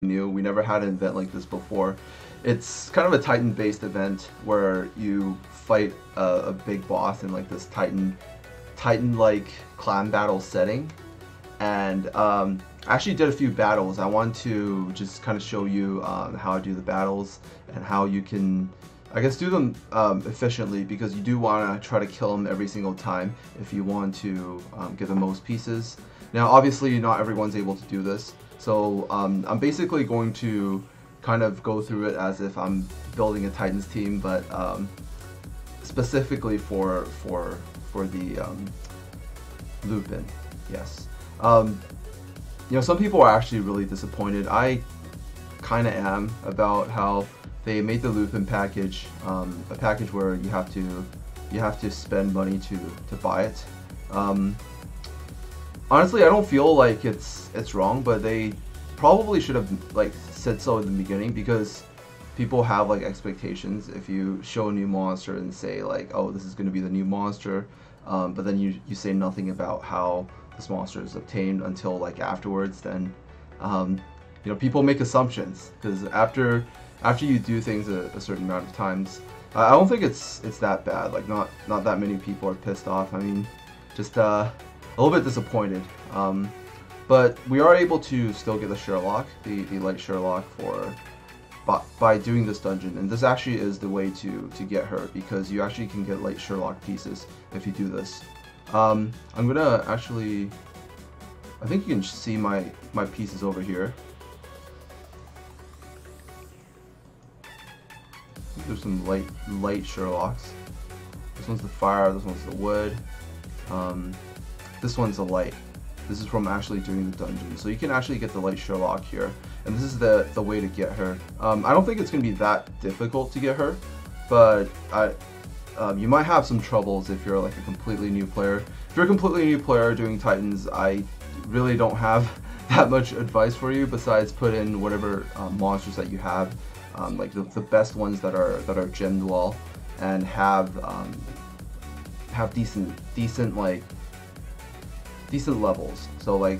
new. We never had an event like this before. It's kind of a Titan-based event where you fight a big boss in like this Titan-like clan battle setting. And I actually did a few battles. I want to just kind of show you how I do the battles and how you can, I guess, do them efficiently, because you do want to try to kill them every single time if you want to get the most pieces. Now, obviously, not everyone's able to do this, so I'm basically going to kind of go through it as if I'm building a Titans team, but specifically for the LUPIN. Yes. You know, some people are actually really disappointed. I kind of am, about how they made the LUPIN package a package where you have to spend money to buy it. Honestly, I don't feel like it's wrong, but they probably should have like said so in the beginning, because people have like expectations. If you show a new monster and say like, oh, this is going to be the new monster, but then you say nothing about how this monster is obtained until like afterwards, then you know, people make assumptions, because after you do things a certain amount of times, I don't think it's that bad. Like not that many people are pissed off. I mean, just a little bit disappointed. But we are able to still get the SHERLOCK, the light SHERLOCK, by doing this dungeon, and this actually is the way to get her, because you actually can get light SHERLOCK pieces if you do this. I'm gonna actually, I think you can see my pieces over here. There's some light SHERLOCKs. This one's the fire, this one's the wood, this one's the light. This is from actually doing the dungeon. So you can actually get the light SHERLOCK here, and this is the way to get her. I don't think it's going to be that difficult to get her, but you might have some troubles if you're like a completely new player. If you're a completely new player doing Titans, I really don't have that much advice for you, besides put in whatever monsters that you have, like the best ones that are gemmed well and have decent levels. So like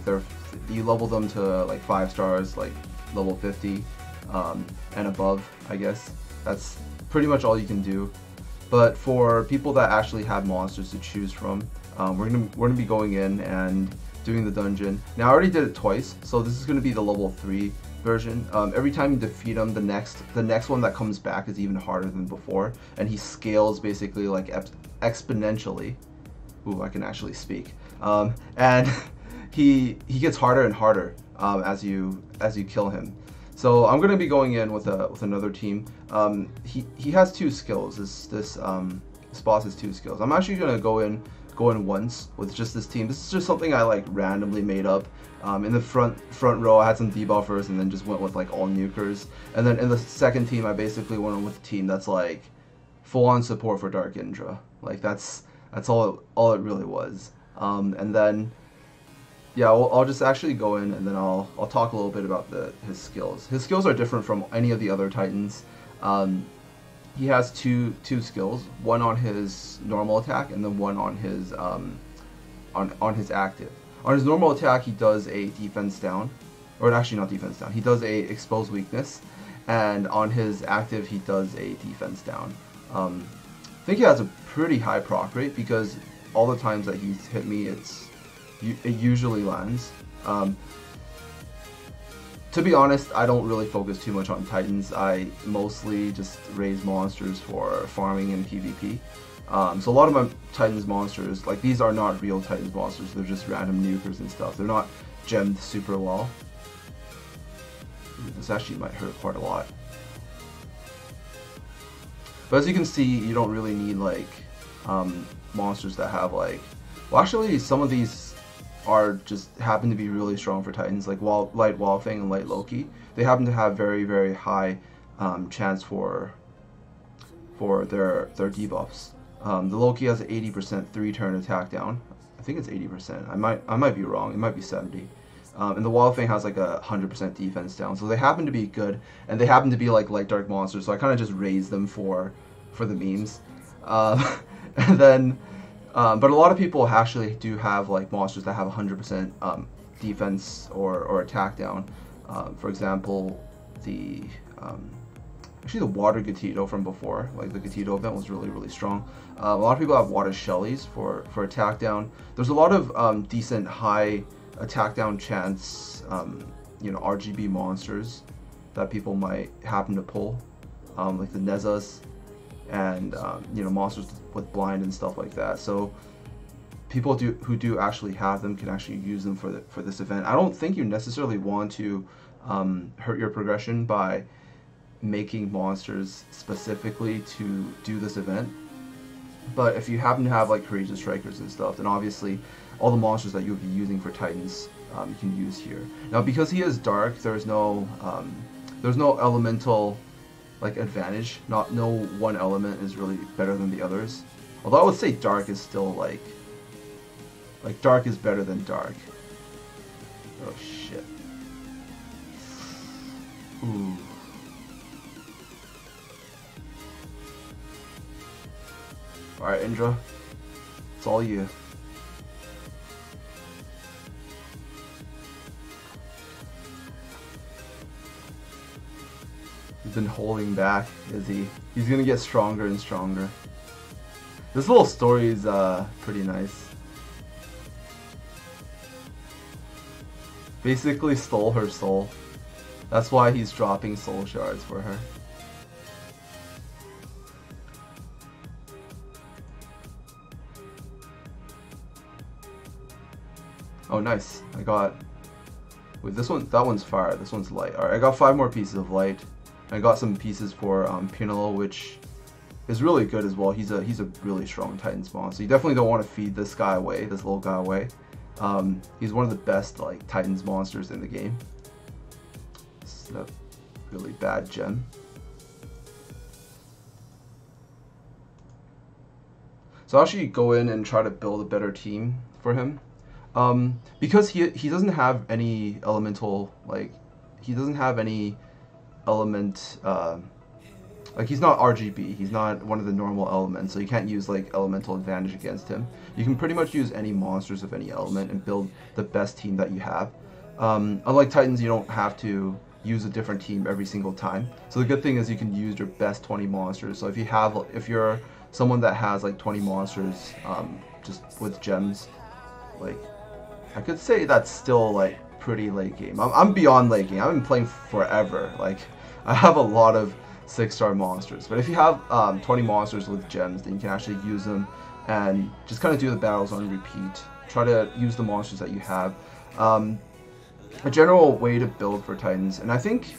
you level them to like 5 stars, like level 50 and above. I guess that's pretty much all you can do. But for people that actually have monsters to choose from, we're gonna be going in and doing the dungeon. Now I already did it twice, so this is gonna be the level 3 version. Every time you defeat him, the next one that comes back is even harder than before, and he scales basically like exponentially. Ooh, I can actually speak. And he gets harder and harder as you kill him. So I'm gonna be going in with another team. He has 2 skills. This boss has 2 skills. I'm actually gonna go in once with just this team. This is just something I like randomly made up. In the front row, I had some debuffers and then just went with like all nukers. And then in the second team, I basically went in with a team that's like full-on support for Dark Indra. Like that's all it really was. And then, yeah, I'll just actually go in and then I'll talk a little bit about his skills. His skills are different from any of the other Titans. He has two skills, one on his normal attack and then one on his on his active. On his normal attack, he does a defense down, or actually not defense down. He does a exposed weakness, and on his active, he does a defense down. I think he has a pretty high proc rate, because all the times that he's hit me, it usually lands. To be honest, I don't really focus too much on Titans. I mostly just raise monsters for farming and PvP. So a lot of my Titans monsters, like these are not real Titans monsters, they're just random nukers and stuff. They're not gemmed super well. Ooh, this actually might hurt quite a lot. But as you can see, you don't really need like monsters that have like, well, actually some of these are just happen to be really strong for Titans, like Light Wallfang and Light Loki. They happen to have very, very high chance for their debuffs. The Loki has an 80% 3-turn attack down. I think it's 80%. I might be wrong. It might be 70. And the Wallfang has like a 100% defense down. So they happen to be good, and they happen to be like light dark monsters. So I kind of just raise them for the memes. And then, but a lot of people actually do have like monsters that have 100% defense or attack down. For example, the actually the water Gatito from before, like the Gatito event was really strong. A lot of people have water Shellys for attack down. There's a lot of decent high attack down chance, you know, RGB monsters that people might happen to pull, like the Nezas and you know, monsters with blind and stuff like that. So people who do actually have them can actually use them for this event. I don't think you necessarily want to hurt your progression by making monsters specifically to do this event. But if you happen to have like Courageous Strikers and stuff, then obviously all the monsters that you would be using for Titans you can use here. Now, because he is dark, there's no elemental like advantage. No one element is really better than the others. Although I would say dark is still like dark is better than dark. Oh shit. Ooh. Alright, Indra. It's all you. He's been holding back, is he? He's gonna get stronger and stronger. This little story is pretty nice. Basically stole her soul. That's why he's dropping soul shards for her. Oh, nice. I got... Wait, this one, that one's fire. This one's light. Alright, I got 5 more pieces of light. I got some pieces for Pinelo, which is really good as well. He's a really strong Titan spawn. So you definitely don't want to feed this guy away, this little guy away. He's one of the best like Titans monsters in the game. It's a really bad gem. So I'll actually go in and try to build a better team for him. Because he doesn't have any elemental, like, he doesn't have any element, like, he's not RGB, he's not one of the normal elements, so you can't use, like, elemental advantage against him. You can pretty much use any monsters of any element and build the best team that you have. Unlike Titans, you don't have to use a different team every single time. So the good thing is you can use your best 20 monsters. So if you're someone that has, like, 20 monsters, just with gems, like, I could say that's still like pretty late game. I'm beyond late game. I've been playing forever. Like, I have a lot of 6-star monsters. But if you have 20 monsters with gems, then you can actually use them and just kind of do the battles on repeat. Try to use the monsters that you have. A general way to build for Titans, and I think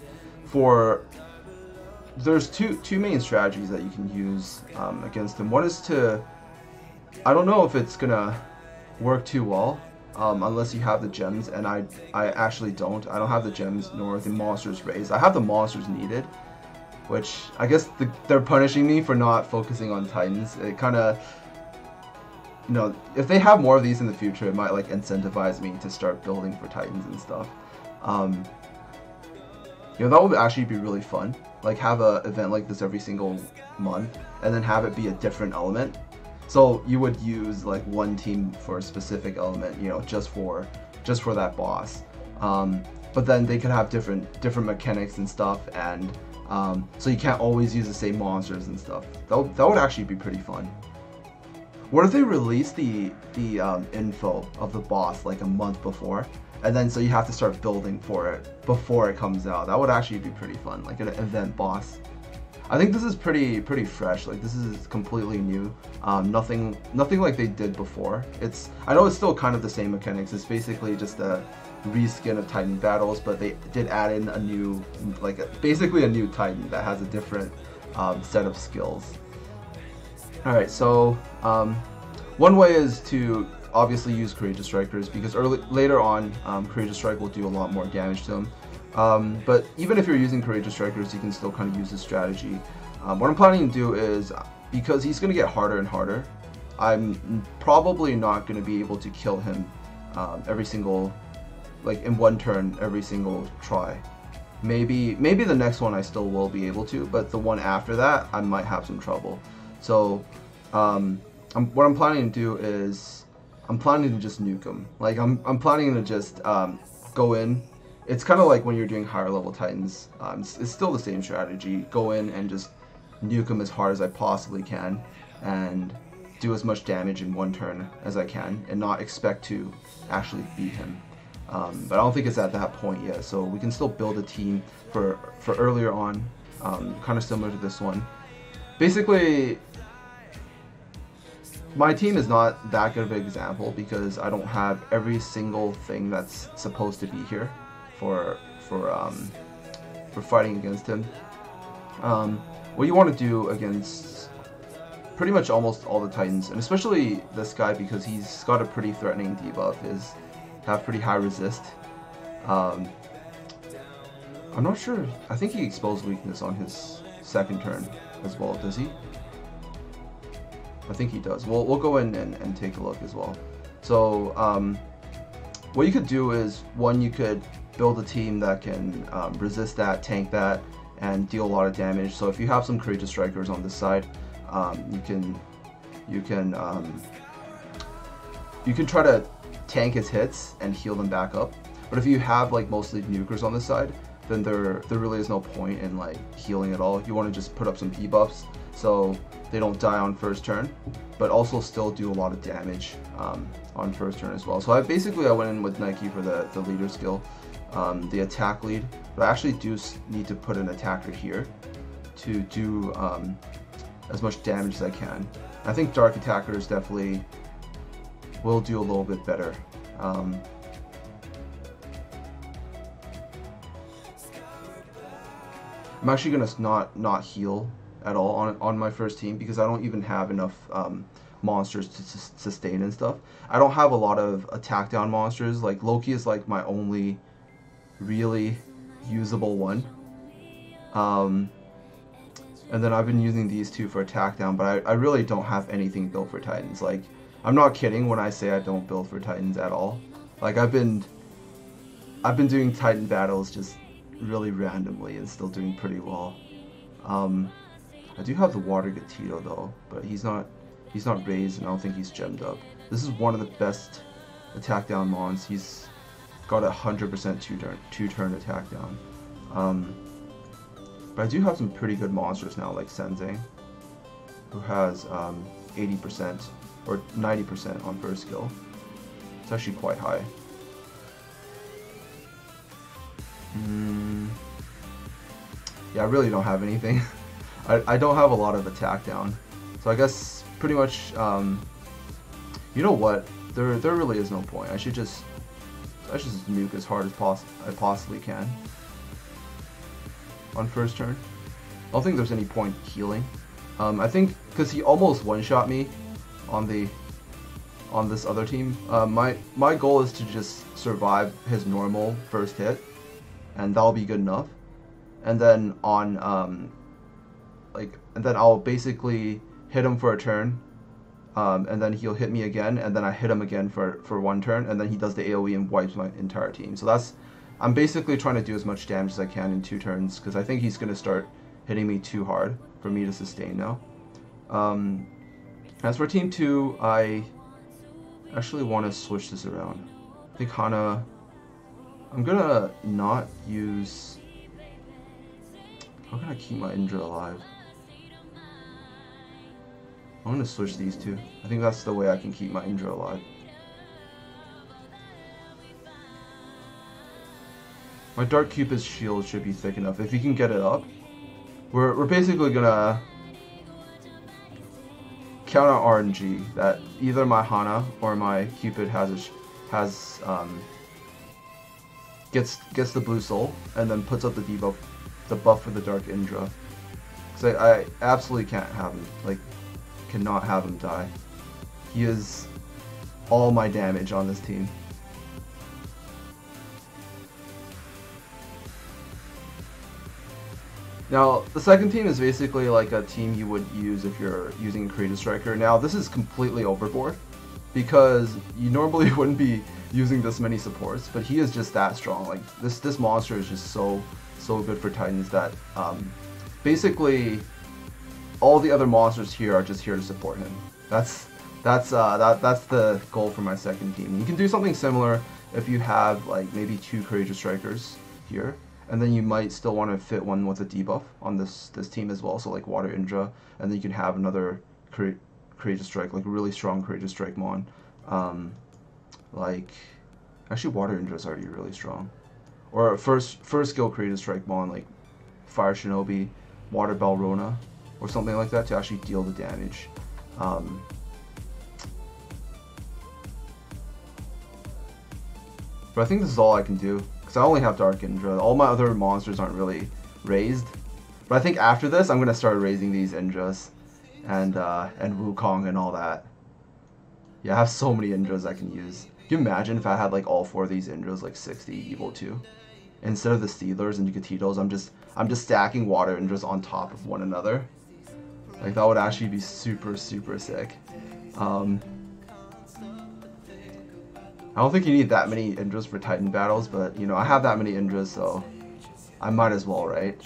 there's two main strategies that you can use against them. One is to, I don't know if it's gonna work too well. Unless you have the gems, and I actually don't. I don't have the gems nor the monsters raised. I have the monsters needed, which I guess they're punishing me for not focusing on Titans. It kind of, you know, if they have more of these in the future, it might like incentivize me to start building for Titans and stuff. You know, that would actually be really fun. Like, have an event like this every single month, and then have it be a different element. So you would use like one team for a specific element, you know, just for that boss. But then they could have different mechanics and stuff, and so you can't always use the same monsters and stuff. That would actually be pretty fun. What if they release the info of the boss like a month before, and then so you have to start building for it before it comes out? That would actually be pretty fun, like an event boss. I think this is pretty fresh. Like, this is completely new. Nothing like they did before. I know it's still kind of the same mechanics. It's basically just a reskin of Titan battles, but they did add in a new, basically a new Titan that has a different set of skills. All right, so one way is to obviously use Courageous Strikers, because later on, Courageous Strike will do a lot more damage to them. But even if you're using Courageous Strikers, you can still kind of use this strategy. What I'm planning to do is, because he's going to get harder and harder, I'm probably not going to be able to kill him every single, like in one turn, every single try. Maybe the next one I still will be able to, but the one after that, I might have some trouble. So what I'm planning to do is, I'm planning to just nuke him. Like, I'm planning to just go in. it's kind of like when you're doing higher level Titans. It's still the same strategy. Go in and just nuke him as hard as I possibly can, and do as much damage in one turn as I can, and not expect to actually beat him. But I don't think it's at that point yet, so we can still build a team for earlier on, kind of similar to this one. Basically, my team is not that good of an example because I don't have every single thing that's supposed to be here for fighting against him. What you want to do against pretty much almost all the Titans, and especially this guy because he's got a pretty threatening debuff, is have pretty high resist. I'm not sure. I think he exposed weakness on his second turn as well. Does he? I think he does. We'll go in and take a look as well. So what you could do is, one, you could build a team that can resist that, tank that, and deal a lot of damage. So if you have some courageous strikers on this side, you can try to tank his hits and heal them back up. But if you have like mostly nukers on this side, then there really is no point in like healing at all. You want to just put up some debuffs so they don't die on first turn, but also still do a lot of damage on first turn as well. So I went in with Nike for the leader skill, the attack lead, but I actually do need to put an attacker here to do as much damage as I can. I think dark attackers definitely will do a little bit better. I'm actually gonna not heal at all on my first team because I don't even have enough monsters to sustain and stuff. I don't have a lot of attack down monsters. Like Loki is like my only really usable one. And then I've been using these two for attack down, but I really don't have anything built for Titans. Like, I'm not kidding when I say I don't build for Titans at all. Like, I've been doing Titan battles just really randomly and still doing pretty well. I do have the Water Gatito though, but he's not raised, and I don't think he's gemmed up. This is one of the best attack down mons. He's got 100% two turn attack down. But I do have some pretty good monsters now, like Senzang, who has 80% or 90% on first skill. It's actually quite high. Yeah, I really don't have anything. I don't have a lot of attack down, so I guess pretty much. You know what? There really is no point. I should just nuke as hard as I possibly can on first turn. I don't think there's any point healing. I think because he almost one-shot me on this other team. My goal is to just survive his normal first hit, and that'll be good enough. And then and then I'll basically hit him for a turn, and then he'll hit me again, and then I hit him again for one turn, and then he does the AoE and wipes my entire team. So I'm basically trying to do as much damage as I can in 2 turns, because I think he's going to start hitting me too hard for me to sustain now. As for team 2, I actually want to switch this around. I think Hana, I'm going to not use... How can I keep my Indra alive? I'm going to switch these two. I think that's the way I can keep my Indra alive. My Dark Cupid's shield should be thick enough. If he can get it up, we're basically going to counter RNG that either my Hana or my Cupid gets the blue soul and then puts up the buff for the Dark Indra. Because I absolutely can't have him, cannot have him die. He is all my damage on this team. Now, the second team is basically like a team you would use if you're using a creative striker. Now, this is completely overboard because you normally wouldn't be using this many supports, but he is just that strong. Like this monster is just so good for Titans that basically all the other monsters here are just here to support him. That's the goal for my second team. You can do something similar if you have like maybe 2 Courageous Strikers here, and then you might still want to fit one with a debuff on this team as well, so like Water Indra, and then you can have another Courageous Strike, like a really strong Courageous Strike Mon. Like, actually Water Indra is already really strong. Or first skill Courageous Strike Mon, like Fire Shinobi, Water Balrona, or something like that to actually deal the damage. But I think this is all I can do, because I only have Dark Indra. All my other monsters aren't really raised. But I think after this, I'm going to start raising these Indras and Wukong and all that. Yeah, I have so many Indras I can use. Can you imagine if I had like all 4 of these Indras, like 60 Evil 2? Instead of the Steelers and Yucatitos, I'm just stacking Water Indras on top of one another. Like, that would actually be super, super sick. I don't think you need that many Indras for Titan battles, but you know, I have that many Indras, so I might as well, right?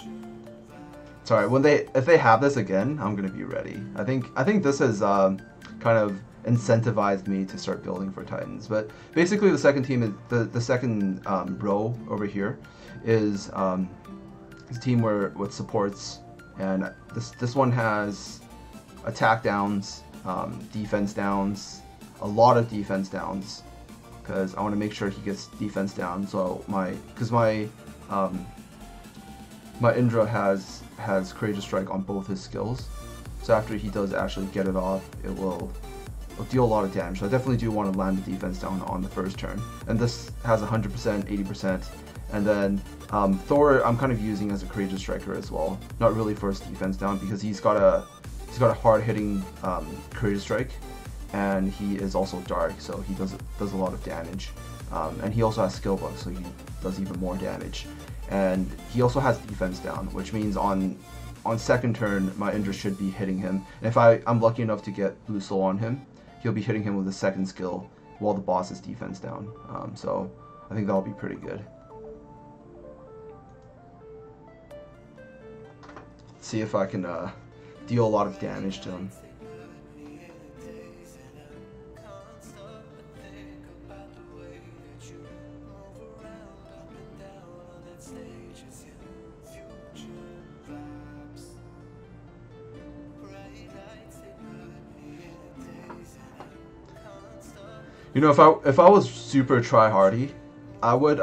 Sorry, if they have this again, I'm gonna be ready. I think this has kind of incentivized me to start building for Titans. But basically, the second team is the second row over here is a team with supports, and this one has attack downs, defense downs, a lot of defense downs, because I want to make sure he gets defense down. So my Indra has Courageous Strike on both his skills, so after he does actually get it off, it'll deal a lot of damage. So I definitely do want to land the defense down on the first turn, and this has 100%, 80%, and then Thor I'm kind of using as a Courageous Striker as well, not really for his defense down, because he's got a hard hitting Courageous Strike, and he is also dark, so he does a lot of damage, and he also has skill bugs, so he does even more damage, and he also has defense down, which means on second turn my Indra should be hitting him, and if I'm lucky enough to get Blue Soul on him, he'll be hitting him with a second skill while the boss is defense down, so I think that'll be pretty good. See if I can deal a lot of damage to him. You know, if I was super try-hardy, I would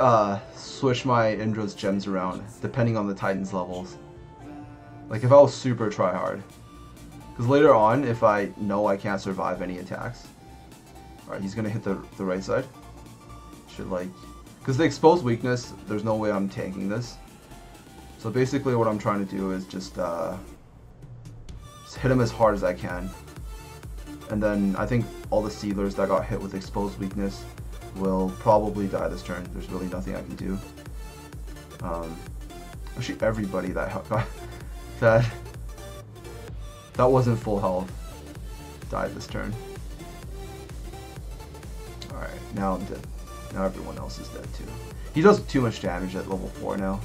switch my Indra's gems around depending on the Titan's levels. Like if I was super try-hard, because later on, if I know I can't survive any attacks, all right, he's gonna hit the right side. Should like, because the exposed weakness, there's no way I'm tanking this. So basically, what I'm trying to do is just hit him as hard as I can. And then I think all the Sealers that got hit with exposed weakness will probably die this turn. There's really nothing I can do. Actually, everybody that got that wasn't full health died this turn. Alright, now I'm dead. Now everyone else is dead too. He does too much damage at level 4 now.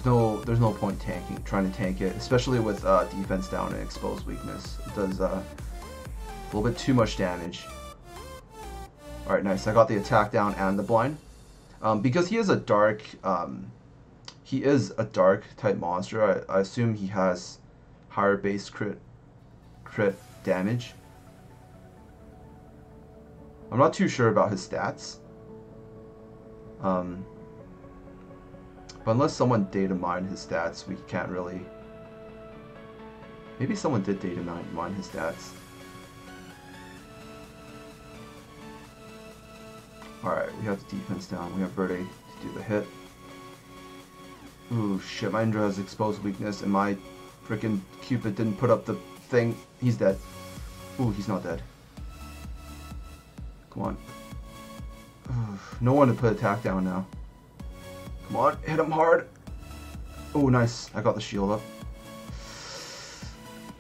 There's no point trying to tank it, especially with defense down and exposed weakness. It does a little bit too much damage. All right, nice. I got the attack down and the blind. Because he is a dark type monster. I assume he has higher base crit damage. I'm not too sure about his stats. But unless someone data mined his stats, we can't really. Maybe someone did data mine his stats. Alright, we have the defense down. We have Verde to do the hit. Ooh, shit, my Indra has exposed weakness, and my freaking Cupid didn't put up the thing. He's dead. Ooh, he's not dead. Come on. Ooh, no one to put attack down now. Come on, hit him hard. Oh, nice. I got the shield up.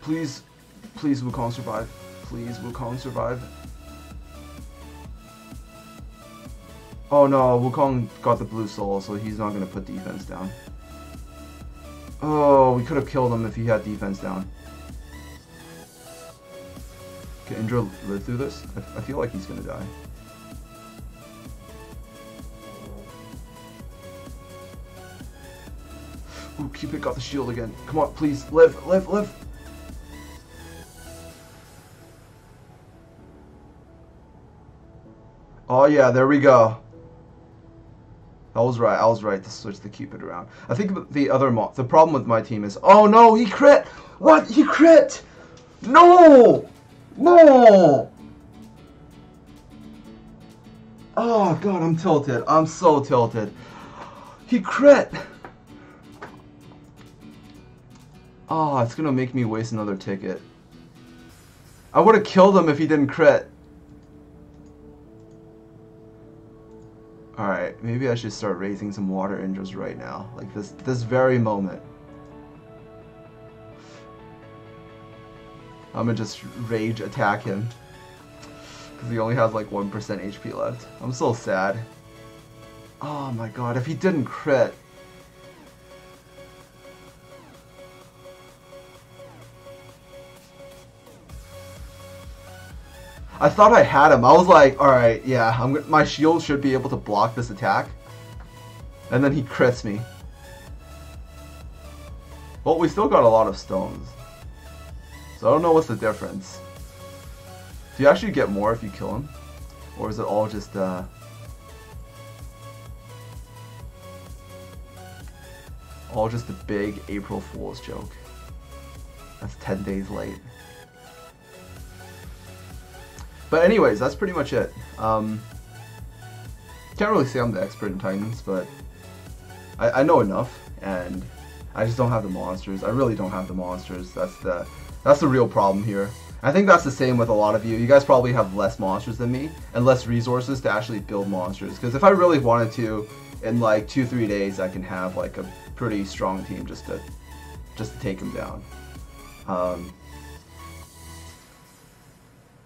Please, please Wukong survive. Please Wukong survive. Oh no, Wukong got the blue soul, so he's not going to put defense down. Oh, we could have killed him if he had defense down. Can Indra live through this? I feel like he's gonna die. Ooh, Cupid got the shield again. Come on, please, live, live, live. Oh yeah, there we go. I was right to switch the Cupid around. I think the problem with my team is, oh no, he crit! What? He crit! No! No! Oh god, I'm tilted. I'm so tilted. He crit! Oh, it's gonna make me waste another ticket. I would have killed him if he didn't crit. Alright, maybe I should start raising some water Indras right now. Like this very moment. I'm gonna just rage attack him. Because he only has like 1% HP left. I'm so sad. Oh my god, if he didn't crit. I thought I had him. I was like, alright, yeah, my shield should be able to block this attack. And then he crits me. Well, we still got a lot of stones. So I don't know what's the difference. Do you actually get more if you kill him? Or is it all just, all just a big April Fool's joke? That's 10 days late. But anyways, that's pretty much it. Can't really say I'm the expert in Titans, but I know enough, and I just don't have the monsters. I really don't have the monsters. That's the real problem here. I think that's the same with a lot of you. You guys probably have less monsters than me, and less resources to actually build monsters. Because if I really wanted to, in like 2-3 days, I can have like a pretty strong team just to take them down.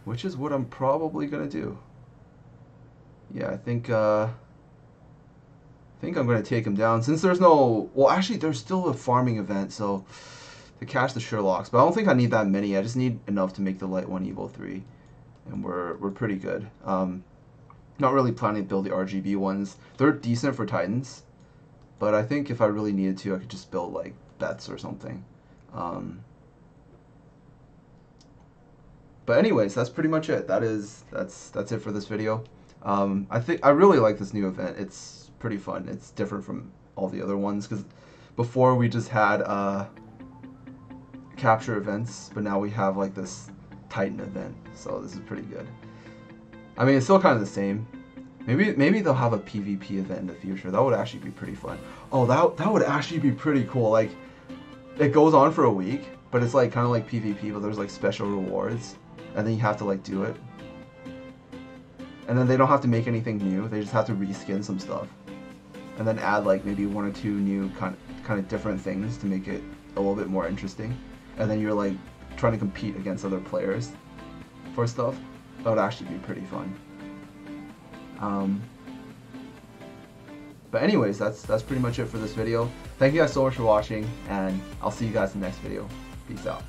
Which is what I'm probably gonna do. Yeah, I think I'm gonna take him down since there's no. Well, actually, there's still a farming event, so to catch the Sherlocks. But I don't think I need that many. I just need enough to make the Light 1 Evo 3, and we're pretty good. Not really planning to build the RGB ones. They're decent for Titans, but I think if I really needed to, I could just build like Bets or something. But anyways, that's pretty much it. That's it for this video. I really like this new event. It's pretty fun. It's different from all the other ones because before we just had capture events, but now we have like this Titan event. So this is pretty good. I mean, it's still kind of the same. Maybe they'll have a PvP event in the future. That would actually be pretty fun. Oh, that would actually be pretty cool. Like, it goes on for a week, but it's like kind of like PvP, but there's like special rewards. And then you have to like do it. And then they don't have to make anything new. They just have to reskin some stuff. And then add like maybe 1 or 2 new kind of different things to make it a little bit more interesting. And then you're like trying to compete against other players for stuff. That would actually be pretty fun. But anyways, that's pretty much it for this video. Thank you guys so much for watching, and I'll see you guys in the next video. Peace out.